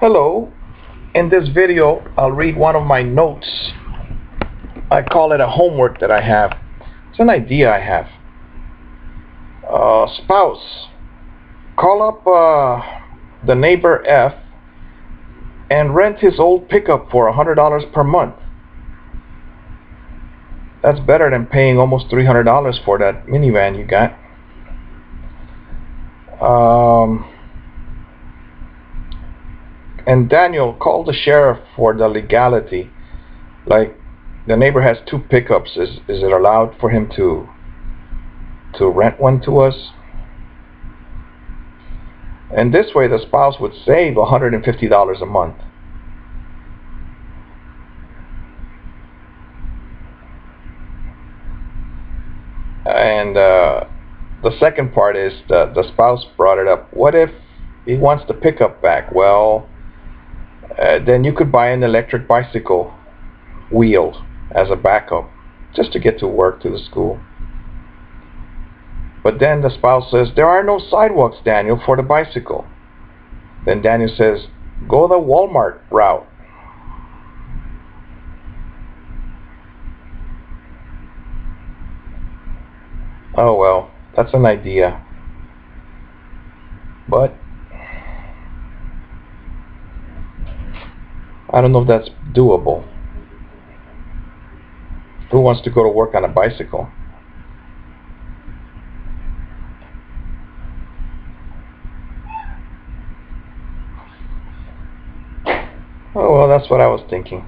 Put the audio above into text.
Hello. In this video, I'll read one of my notes. I call it a homework that I have. It's an idea I have. Spouse, call up the neighbor F and rent his old pickup for $100 per month. That's better than paying almost $300 for that minivan you got. And Daniel, call the sheriff for the legality. Like, the neighbor has two pickups. Is it allowed for him to rent one to us? And this way the spouse would save $150 a month. And the second part is the spouse brought it up. What if he wants the pickup back? Well, then you could buy an electric bicycle wheeled as a backup just to get to work, to the school. But then the spouse says, there are no sidewalks, Daniel, for the bicycle. Then Daniel says, go the Walmart route. Oh well, that's an idea. But I don't know if that's doable. Who wants to go to work on a bicycle? Oh well, that's what I was thinking.